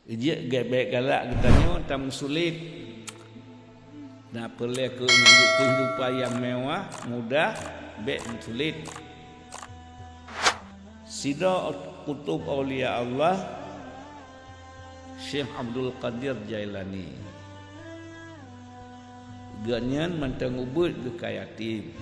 Dia baik galak katanya tam sulit. Nah, perlu kehidupan yang mewah, mudah, baik sulit. Sida kutub aulia Allah Syekh Abdul Qadir Jailani. Ganyan mantang ubud ke kayatim.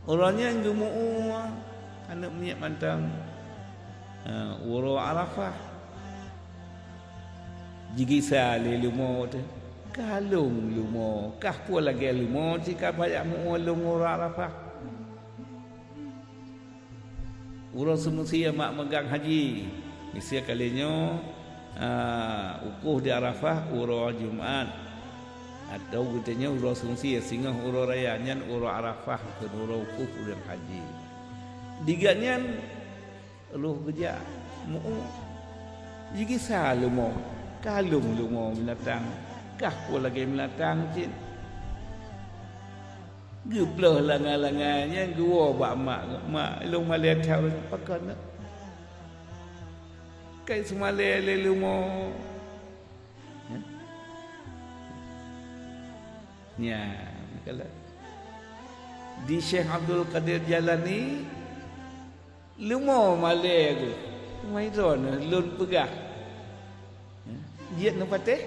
Orangnya yang gemuk anak niat mantang uro Arafah. Jigi sale lumo tu. Kalung lumo, kah pun lagi lumo jika banyak muulung uro Arafah. Uro semestinya mak megang haji. Mesti kalinya ukuh di Arafah uro Jumat atau katanya uro sungsi singgah uro raya nyan uro Arafah ke uro ukuh dan haji diganyan lu kerja mu jigi salu mo kalung lu mo menatang kah pun lagi menatang cin geblah langan-langannya gua bak mak lu maliat tahu pakan kai semale lelu mo ya kalau di Syekh Abdul Qadir Jailani lumo male aku mai ron lun pegah dia nak patih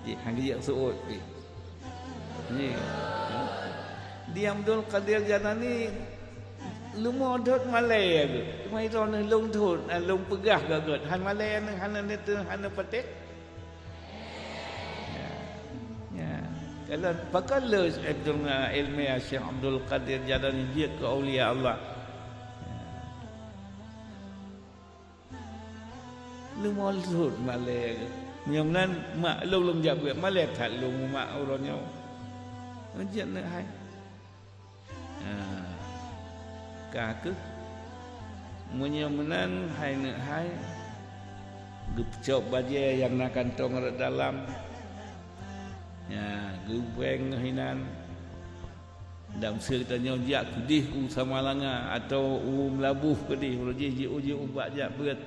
dia hang dia suut ni di Abdul Qadir Jailani lumo dot malai aku mai ron lung thut lung pegah gagot han malai han ne tu han patih ya kalau pakal Abdul ilmi Syekh Abdul Qadir Jailani dia ke aulia Allah lumo thut malai nyom nan mak lung jabe malai that lung mak uronyo jen nak hai kakek menyemenan hai nak hai gepcok baje yang nak kantong dalam ya gubeng hinan dam ceritanya dia kudih u sama langa atau u melabuh kedih roji uji ubak jak berat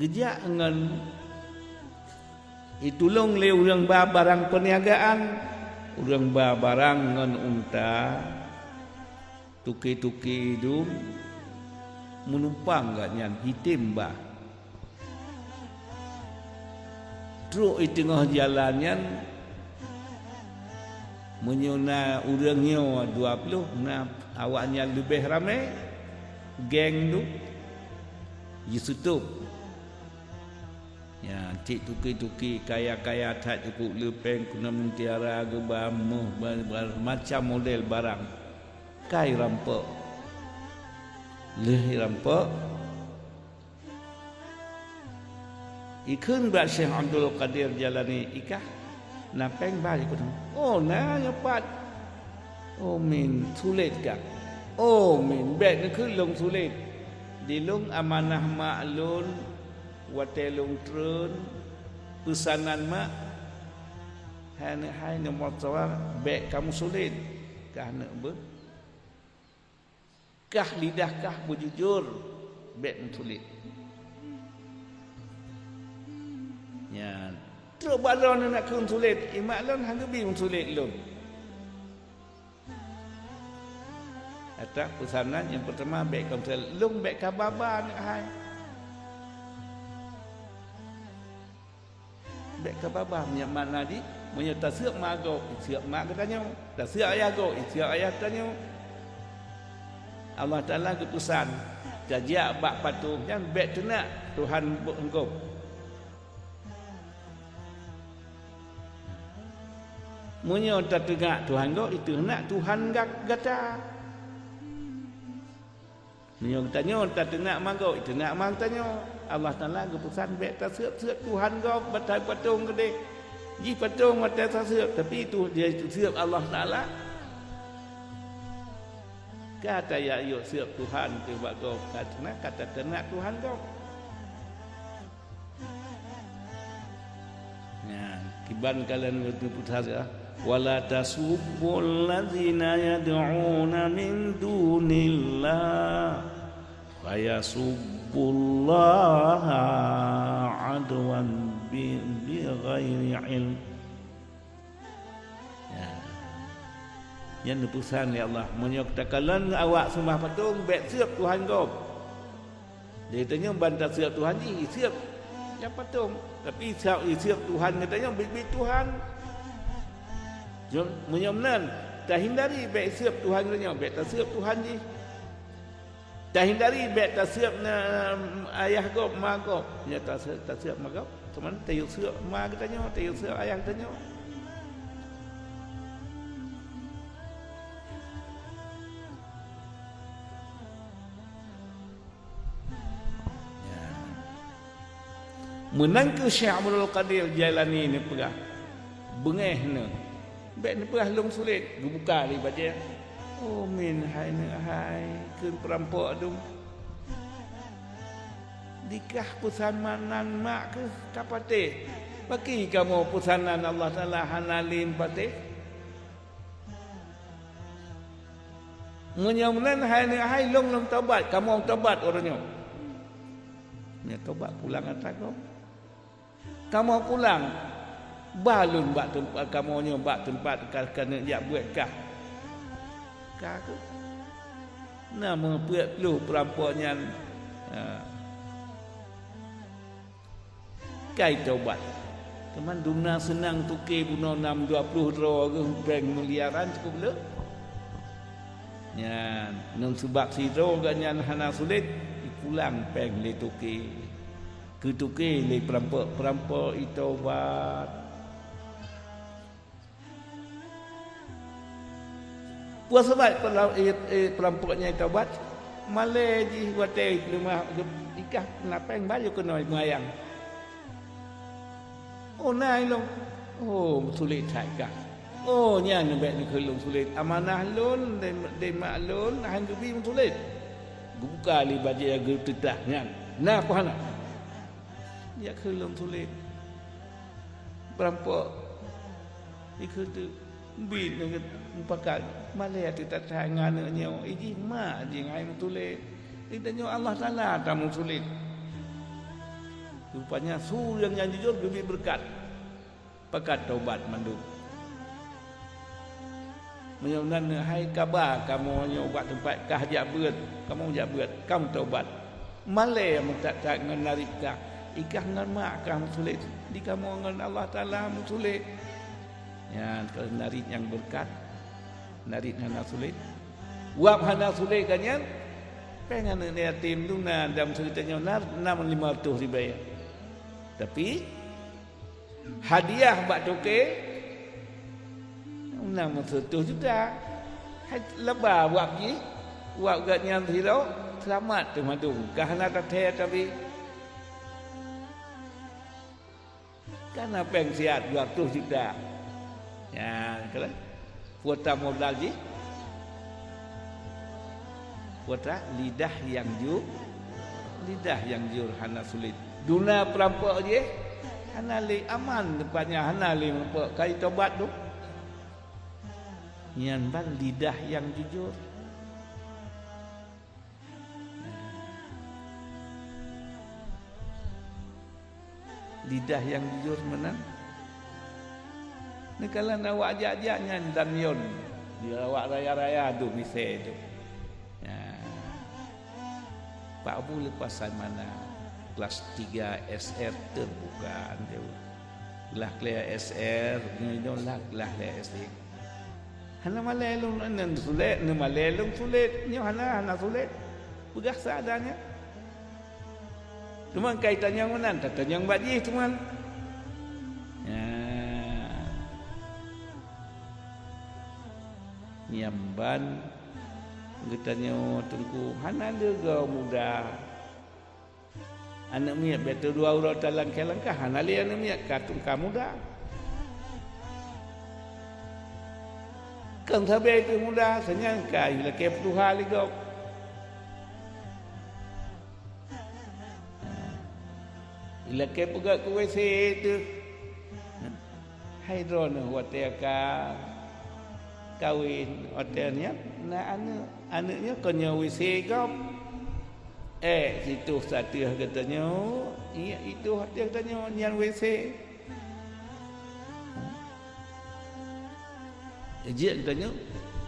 gejak dengan itulung le urang barang perniagaan urang barang ngan unta tuki-tuki itu menumpang gak nyan hitim bah truk di tengah jalannya menyuna urangnya 20 nah awaknya lebih ramai geng tu ditutup ya cik tuki-tuki kaya-kaya tak cukup lepeng kuna mentiara gebamuh macam model barang kai rampok leh rampok ikun ba Syekh Abdul Qadir Jailani ikah napeng ba ikut oh na nyapat oh min sulit kah oh min bet ni kun long sulit di long amanah maklun watelung trun pesanan mak hai nomor tawar bet kamu sulit kah nak ber kah lidah kah berjujur bet sulit ya terus balon nak kun sulit imak lon hang bingung sulit lon atas pesanan yang pertama bet kamu lung bet kababa nak hai bet kababa punya makna di punya tasyak mago siap mak katanya tasyak ayah go siap ayah katanya Allah Ta'ala keputusan jajak bak patung yang bet tenak Tuhan engkau munyo tak tegak Tuhan kau itu nak Tuhan gata munyo tanya tak tegak mangkau itu nak mang tanya Allah Ta'ala keputusan bet tak siap Tuhan kau batai patung gede ji patung batai tak siap tapi itu dia siap Allah Ta'ala kata ya yuk siap Tuhan tu buat kau kata tenak Tuhan kau ya kiban kalian waktu putus wala tasubbul ladzina yad'una min dunillah fayasubbullaha adwan bighairi ilm. Yang pesan ya Allah, menyoktakan awak sembah patung bet siap Tuhan kau. Dia tanya bantah siap Tuhan ni, siap yang patung. Tapi siap Tuhan katanya bet Tuhan. Jom menyamnan, tak hindari bet siap Tuhan katanya, bet tak siap Tuhan ni. Tak hindari bet tak siap ayah kau, mak kau. Ya tak siap mak kau. Teman tak siap mak katanya, tak siap ayah katanya. Menang ke Syekh Abdul Qadir Jailani ni perah bengeh ni bet ni perah long sulit buka li baca oh min hai ni hai ke perampok tu dikah pesanan mak ke kapate bagi kamu pesanan Allah Taala hanalin pate menyamunan hai ni hai long taubat kamu taubat orangnya ni taubat pulang atas kau. Kamu pulang balun bak tempat kamu nyobak tempat kena jak buat kah aku nama perlu perampoknya kai taubat teman duna senang tukar bunuh 620 dro ke bank miliaran cukup le nya nang sebab siro ganyan hana sulit pulang peng le tukar ketuke le perampok itu obat puas sebab perampoknya itu obat malai di hotel rumah ikah napeng baju kena mayang oh nai long oh sulit tak oh nya nebek ni kelung sulit amanah lun den mak lun hang gebi sulit buka li baju agar tetah nya nah apa nak ya kelum sulit perampok ikut bin dengan pakai malaya tidak tangan nyo ini mak jingai sulit ditanya Allah Taala tamu sulit rupanya su yang jujur lebih berkat pakat taubat mandu menyunan hai kabar kamu nyobat tempat kah jabut kamu jabut kamu taubat malaya tak menarik kah ikah dengan mak kamu sulit di kamu dengan Allah Taala sulit ya kalau narik yang berkat narik hana sulit wap hana sulit kan ya pengen ni yatim tu dalam ceritanya 6,500 dibayar tapi hadiah bak toke 600 juta lebar wap ni wap gatnya hiro selamat tu madu kahana tathe tapi karena pensiat 200 juta ya kalau kuota modal ji kuota lidah yang jur hana sulit duna perampok je hana li aman depannya hana li perampok kai tobat tu nyan ban lidah yang jujur lidah yang jujur menang. Ni kalau nak awak ajak-ajaknya dan yon dia awak raya-raya tu misal tu. Ya. Pak Abu lepasan mana kelas 3 SR terbuka dia. Kelas SR ni lah kelas SD. Hana malelung nan sulit, ni malelung sulit, ni hana sulit. Begah seadanya. Cuma kaitannya mana? Tanya yang baji cuma. Ya. Nyamban katanya tunggu hana lega muda. Anak miak betul 2 orang dalam kelangkah hana li anak miak katung kamu dah. Kan sabai itu muda senyangka ila ke Tuhan ligau. Ila ke pegak ku WC itu. hydron hotel kawin hotelnya nah anaknya kena WC kau situ satu katanya iya itu hotel katanya nyan WC dia katanya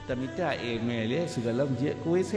tak minta email dia segala dia ke WC